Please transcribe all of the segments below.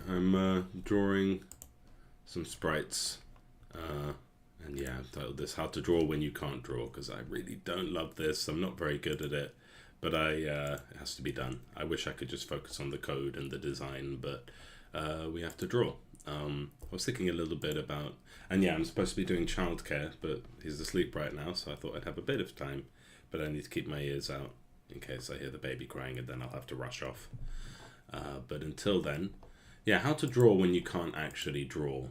I'm drawing some sprites, and yeah, I've titled this "How to Draw When You Can't Draw" because I really don't love this. I'm not very good at it, but it has to be done. I wish I could just focus on the code and the design, but we have to draw. I was thinking a little bit about, and yeah, I'm supposed to be doing childcare, but he's asleep right now, so I thought I'd have a bit of time, but I need to keep my ears out in case I hear the baby crying, and then I'll have to rush off. But until then, yeah, how to draw when you can't actually draw.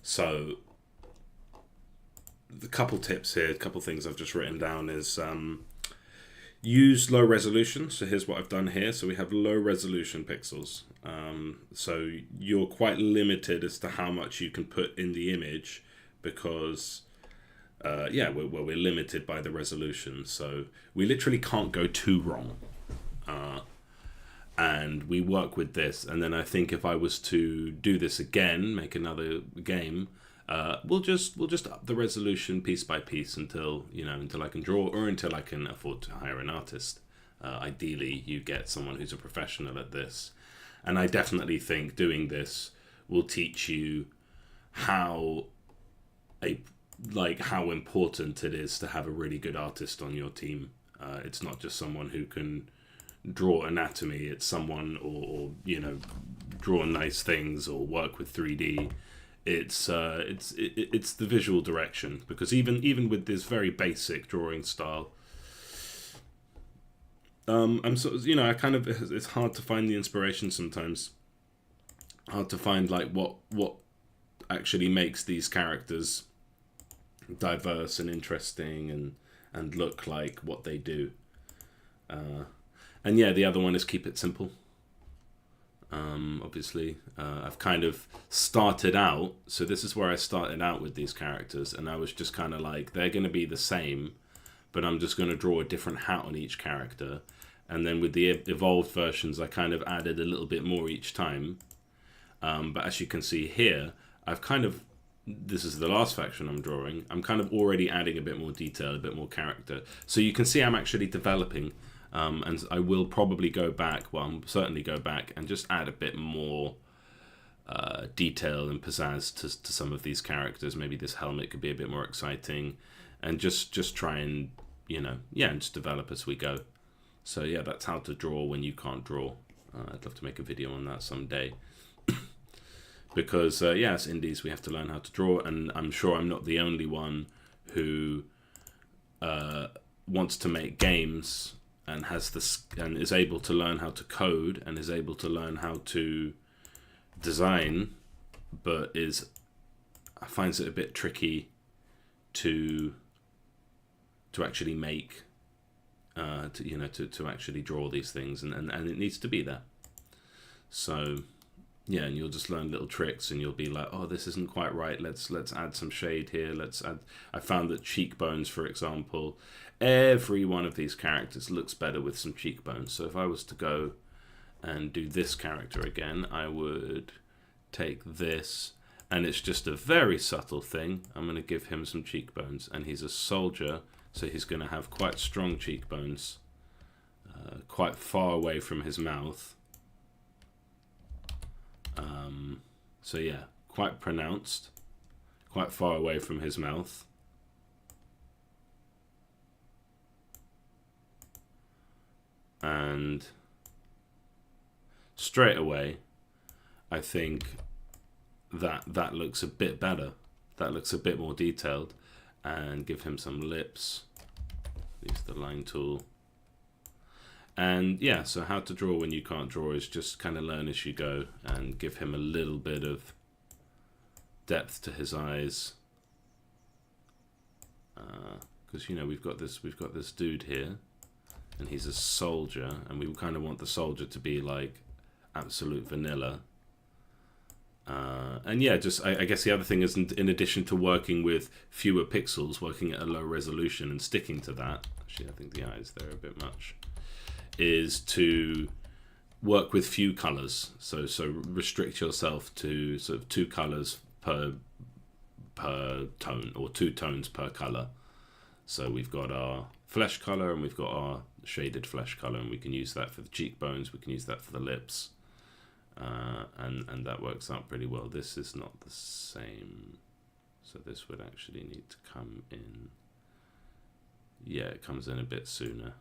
So the couple tips here, a couple things I've just written down is use low resolution. So here's what I've done here. So we have low resolution pixels. So you're quite limited as to how much you can put in the image because we're limited by the resolution. So we literally can't go too wrong. And we work with this, and then I think if I was to do this again, make another game, we'll just up the resolution piece by piece until I can draw, or until I can afford to hire an artist. Ideally, you get someone who's a professional at this, and I definitely think doing this will teach you how important it is to have a really good artist on your team. It's not just someone who can draw anatomy, it's someone or draw nice things or work with 3D. It's the visual direction, because even with this very basic drawing style, I'm sort of, I kind of, it's hard to find the inspiration sometimes, hard to find like what actually makes these characters diverse and interesting and look like what they do. And yeah, the other one is keep it simple. Obviously, I've kind of started out, so this is where I started out with these characters, and I was just kind of like, they're going to be the same, but I'm just going to draw a different hat on each character. And then with the evolved versions, I kind of added a little bit more each time. But as you can see here, this is the last faction I'm drawing, I'm kind of already adding a bit more detail, a bit more character. So you can see I'm actually developing. And I will probably go back, I'll certainly go back and just add a bit more detail and pizzazz to some of these characters. Maybe this helmet could be a bit more exciting, and just try and, and just develop as we go. So yeah, that's how to draw when you can't draw. I'd love to make a video on that someday. Because, as indies, we have to learn how to draw, and I'm sure I'm not the only one who wants to make games and and is able to learn how to code and is able to learn how to design, but finds it a bit tricky to actually make, to actually draw these things, and it needs to be there. So yeah, and you'll just learn little tricks, and you'll be like, oh, this isn't quite right. Let's add some shade here. I found that cheekbones, for example, every one of these characters looks better with some cheekbones. So if I was to go and do this character again, I would take this, and it's just a very subtle thing. I'm going to give him some cheekbones, and he's a soldier, so he's going to have quite strong cheekbones, quite far away from his mouth. So yeah, quite pronounced, quite far away from his mouth. And straight away, I think that looks a bit better. That looks a bit more detailed. And give him some lips. Use the line tool. And yeah, so how to draw when you can't draw is just kind of learn as you go, and give him a little bit of depth to his eyes. Because we've got this dude here, and he's a soldier, and we kind of want the soldier to be like absolute vanilla. And yeah, I guess the other thing is, in addition to working with fewer pixels, working at a low resolution and sticking to that, actually I think the eyes there are a bit much, is to work with few colors. So restrict yourself to sort of 2 colors per tone, or 2 tones per color. So we've got our flesh color and we've got our shaded flesh color, and we can use that for the cheekbones, we can use that for the lips. and that works out pretty well. This is not the same, so this would actually need to come in. Yeah, it comes in a bit sooner.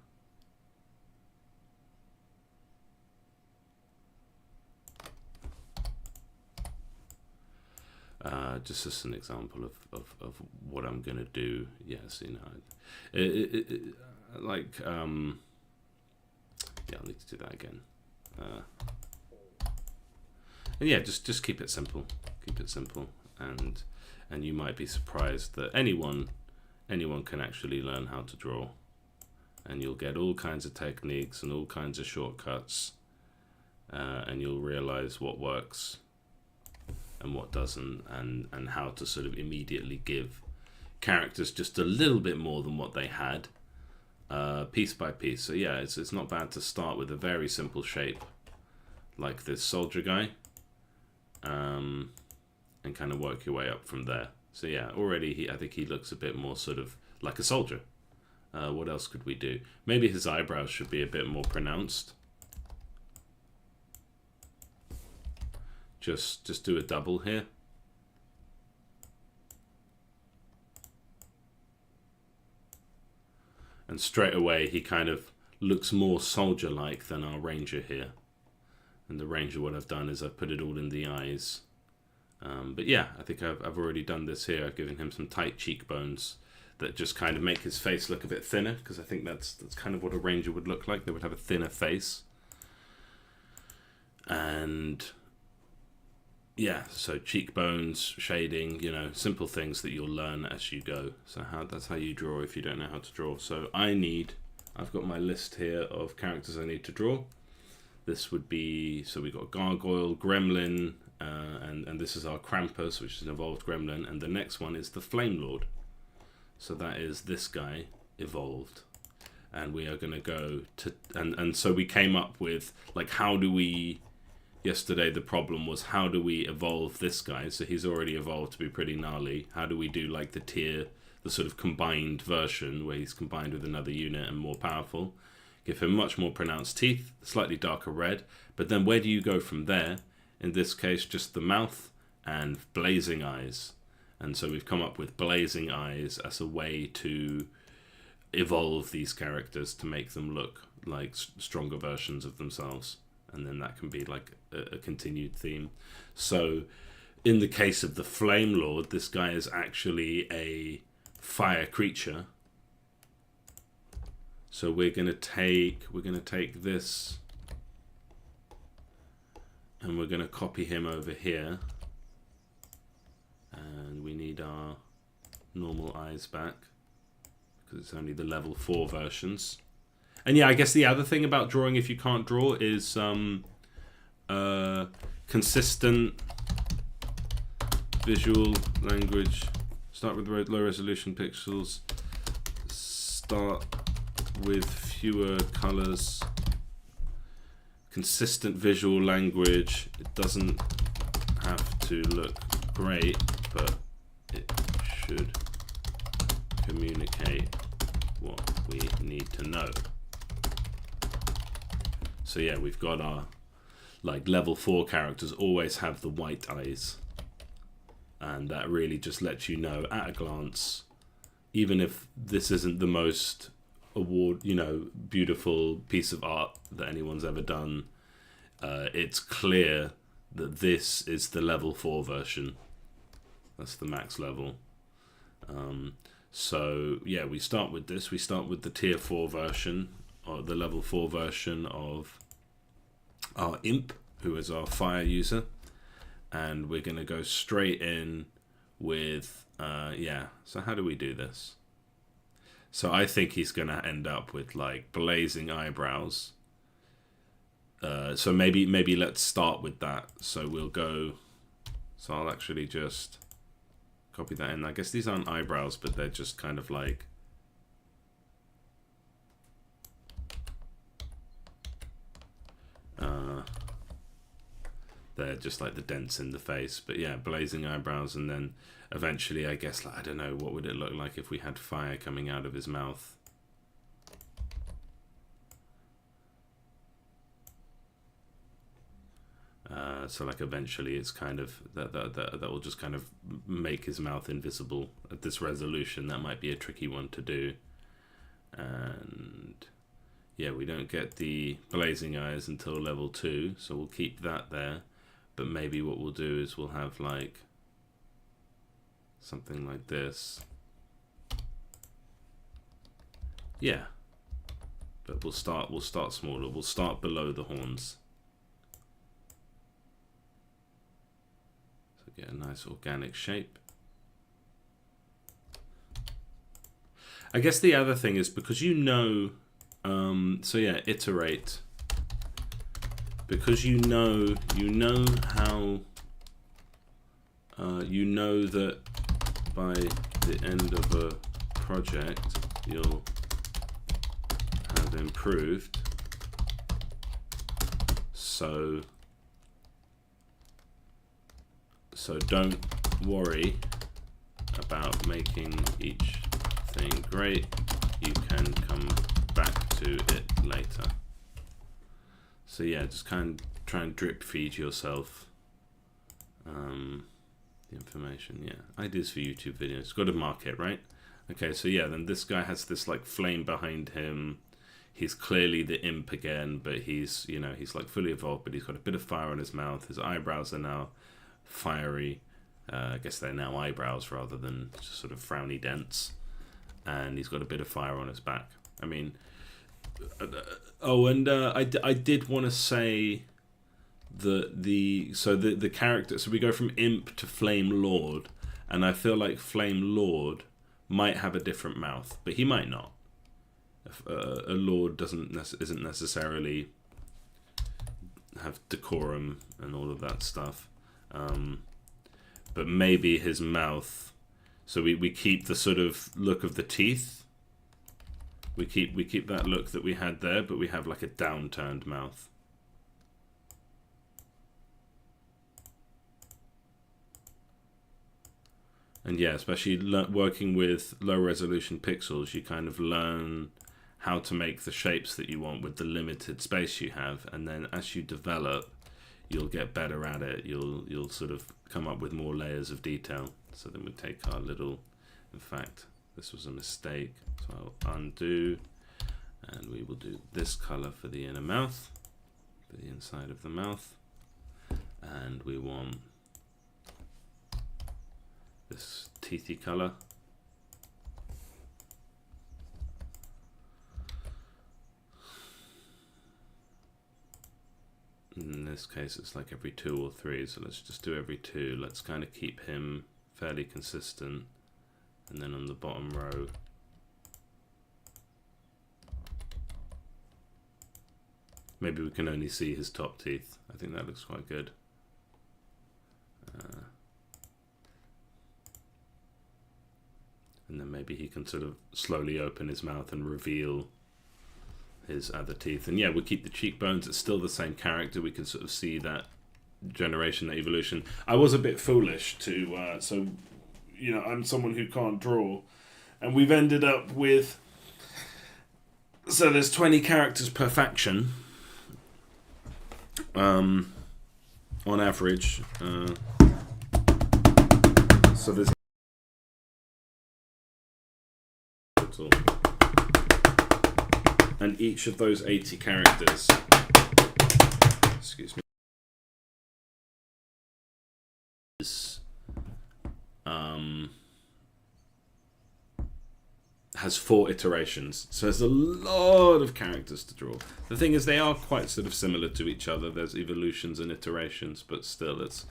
Just as an example of what I'm gonna do. Yes, you know, like yeah, I'll need to do that again. And yeah, just keep it simple. Keep it simple, and you might be surprised that anyone can actually learn how to draw, and you'll get all kinds of techniques and all kinds of shortcuts, and you'll realize what works and what doesn't, and how to sort of immediately give characters just a little bit more than what they had, piece by piece. So yeah, it's not bad to start with a very simple shape like this soldier guy, and kind of work your way up from there. So yeah, already I think he looks a bit more sort of like a soldier. What else could we do? Maybe his eyebrows should be a bit more pronounced. Just do a double here. And straight away he kind of looks more soldier-like than our ranger here. And the ranger, what I've done is I've put it all in the eyes. But yeah, I think I've already done this here. I've given him some tight cheekbones that just kind of make his face look a bit thinner, because I think that's kind of what a ranger would look like. They would have a thinner face. And yeah, so cheekbones, shading, you know, simple things that you'll learn as you go. So that's how you draw if you don't know how to draw. So I've got my list here of characters I need to draw. This would be, so we've got Gargoyle, Gremlin, and this is our Krampus, which is an evolved Gremlin, and the next one is the Flame Lord. So that is this guy evolved, and we are going to go to, and so we came up with, like, how do we, yesterday the problem was, how do we evolve this guy? So he's already evolved to be pretty gnarly. How do we do like the sort of combined version where he's combined with another unit and more powerful? Give him much more pronounced teeth, slightly darker red, but then where do you go from there? In this case, just the mouth and blazing eyes. And so we've come up with blazing eyes as a way to evolve these characters to make them look like stronger versions of themselves. And then that can be like a continued theme. So in the case of the Flame Lord, this guy is actually a fire creature. So we're gonna take this, and we're gonna copy him over here, and we need our normal eyes back because it's only the level 4 versions. And yeah, I guess the other thing about drawing, if you can't draw, is consistent visual language. Start with low resolution pixels. Start with fewer colors. Consistent visual language. It doesn't have to look great, but it should communicate what we need to know. So yeah, we've got our, like, level 4 characters always have the white eyes, and that really just lets you know at a glance, even if this isn't the most beautiful piece of art that anyone's ever done, it's clear that this is the level 4 version. That's the max level. So yeah, we start with this. We start with the tier 4 version, or the level 4 version of our imp, who is our fire user, and we're going to go straight in with so how do we do this? So I think he's going to end up with like blazing eyebrows. So maybe let's start with that. So we'll go, so I'll actually just copy that in. I guess these aren't eyebrows, but they're just kind of like, they're just like the dents in the face. But yeah, blazing eyebrows, and then eventually, I guess, like, I don't know, what would it look like if we had fire coming out of his mouth? So like eventually it's kind of that will just kind of make his mouth invisible at this resolution. That might be a tricky one to do. And yeah, we don't get the blazing eyes until level 2, so we'll keep that there. But maybe what we'll do is we'll have like something like this. Yeah, but we'll start smaller. We'll start below the horns. So get a nice organic shape. I guess the other thing is because you know, so yeah, iterate. Because you know how, you know that by the end of a project you'll have improved. So don't worry about making each thing great. You can come back to it later. So yeah, just kind of try and drip feed yourself the information. Yeah, ideas for YouTube videos. Got to mark it, right? Okay, so yeah, then this guy has this like flame behind him. He's clearly the imp again, but he's, you know, he's like fully evolved, but he's got a bit of fire on his mouth. His eyebrows are now fiery. I guess they're now eyebrows rather than just sort of frowny dents. And he's got a bit of fire on his back. I mean, oh, and I did want to say that the character, so we go from imp to flame lord, and I feel like flame lord might have a different mouth, but he might not. A lord isn't necessarily have decorum and all of that stuff, but maybe his mouth. So we keep the sort of look of the teeth. We keep that look that we had there, but we have like a downturned mouth. And yeah, especially working with low resolution pixels, you kind of learn how to make the shapes that you want with the limited space you have, and then as you develop, you'll get better at it. You'll sort of come up with more layers of detail. So then we take our little, in fact, this was a mistake, so I'll undo, and we will do this color for the inner mouth, for the inside of the mouth, and we want this teethy color. In this case it's like every 2 or 3, so let's just do every 2. Let's kind of keep him fairly consistent, and then on the bottom row maybe we can only see his top teeth. I think that looks quite good. And then maybe he can sort of slowly open his mouth and reveal his other teeth. And yeah, we'll keep the cheekbones. It's still the same character. We can sort of see that generation, that evolution. I was a bit foolish to, so, you know, I'm someone who can't draw. And we've ended up with, so there's 20 characters per faction. On average. So there's and each of those 80 characters, excuse me, is, has 4 iterations, so there's a lot of characters to draw. The thing is, they are quite sort of similar to each other. There's evolutions and iterations, but still, it's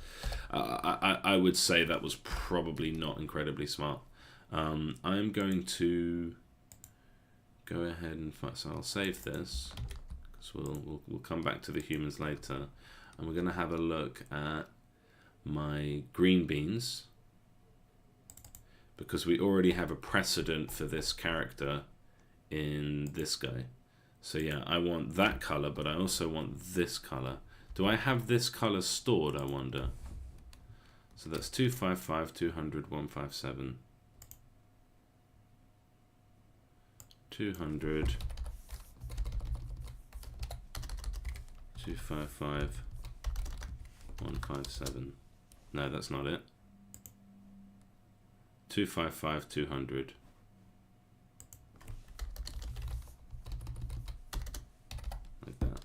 I would say that was probably not incredibly smart. I'm going to go ahead and so I'll save this because we'll come back to the humans later, and we're going to have a look at my green beans, because we already have a precedent for this character in this guy. So yeah, I want that color, but I also want this color. Do I have this color stored, I wonder? So that's 255, 200, 157. 200, 255, 157. No, that's not it. 255, 200. Like that.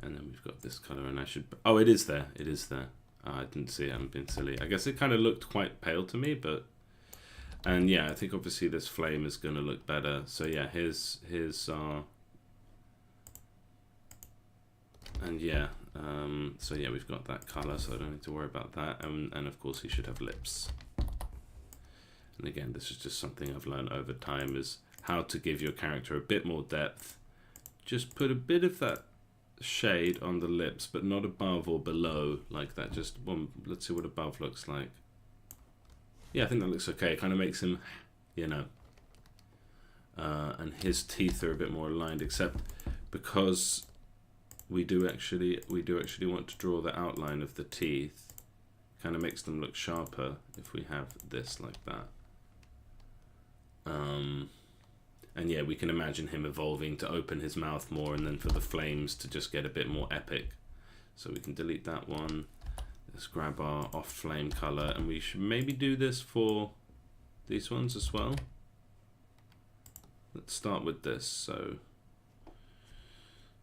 And then we've got this color, and I should... Oh, it is there. It is there. Oh, I didn't see it. I'm being silly. I guess it kind of looked quite pale to me, but... And yeah, I think obviously this flame is going to look better. So yeah, here's and yeah, so yeah, we've got that color, so I don't need to worry about that. And of course he should have lips. And again, this is just something I've learned over time, is how to give your character a bit more depth. Just put a bit of that shade on the lips, but not above or below like that. Just one, let's see what above looks like. Yeah, I think that looks okay. It kind of makes him, you know, and his teeth are a bit more aligned, except because we do actually want to draw the outline of the teeth. Kind of makes them look sharper if we have this like that. And yeah, we can imagine him evolving to open his mouth more, and then for the flames to just get a bit more epic. So we can delete that one. Let's grab our off flame color, and we should maybe do this for these ones as well. Let's start with this.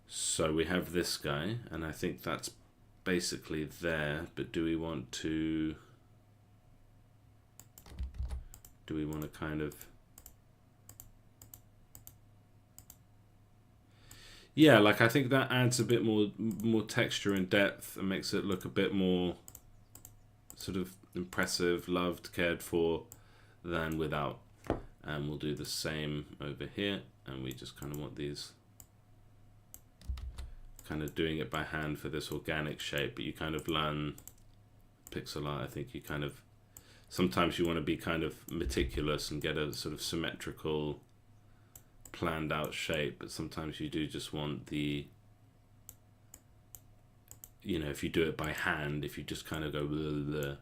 So we have this guy, and I think that's basically there, but do we want to kind of, yeah, like I think that adds a bit more texture and depth and makes it look a bit more sort of impressive, loved, cared for than without. And we'll do the same over here, and we just kind of want these kind of doing it by hand for this organic shape, but you kind of learn pixel art. I think you kind of, sometimes you want to be kind of meticulous and get a sort of symmetrical, planned out shape, but sometimes you do just want the, you know, if you do it by hand, if you just kind of go blah, blah, blah,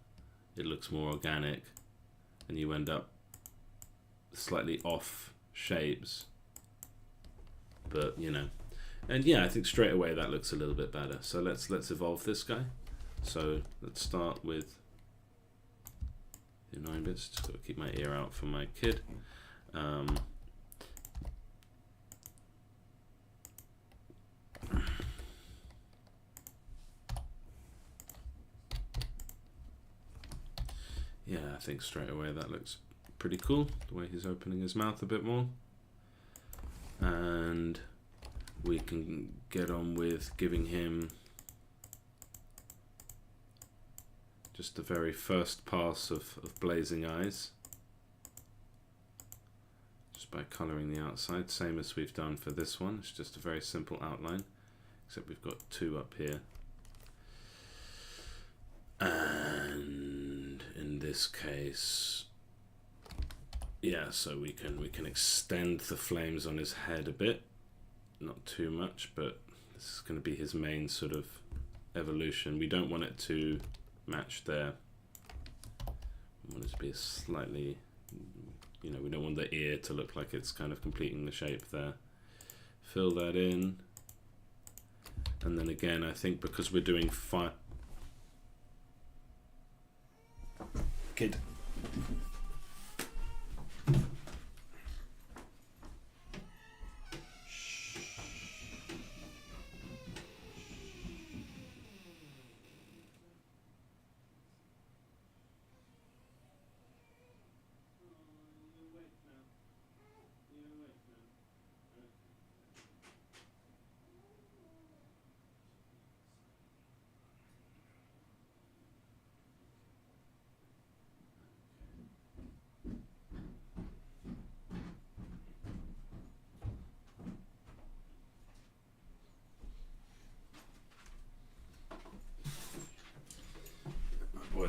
it looks more organic and you end up slightly off shapes, but you know. And yeah, I think straight away that looks a little bit better. So let's evolve this guy. So let's start with the 9 bits. Just got to keep my ear out for my kid. Yeah, I think straight away that looks pretty cool, the way he's opening his mouth a bit more. And we can get on with giving him just the very first pass of blazing eyes, just by colouring the outside, same as we've done for this one. It's just a very simple outline, except we've got 2 up here. And in this case, yeah, so we can extend the flames on his head a bit. Not too much, but this is going to be his main sort of evolution. We don't want it to match there. We want it to be a slightly, you know, we don't want the ear to look like it's kind of completing the shape there. Fill that in. And then again, I think because we're doing Kid.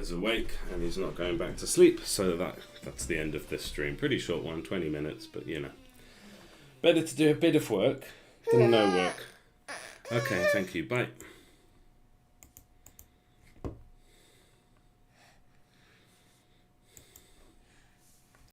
Is awake and he's not going back to sleep, so that's the end of this stream. Pretty short one, 20 minutes, but you know, better to do a bit of work than no work. Okay, thank you, bye.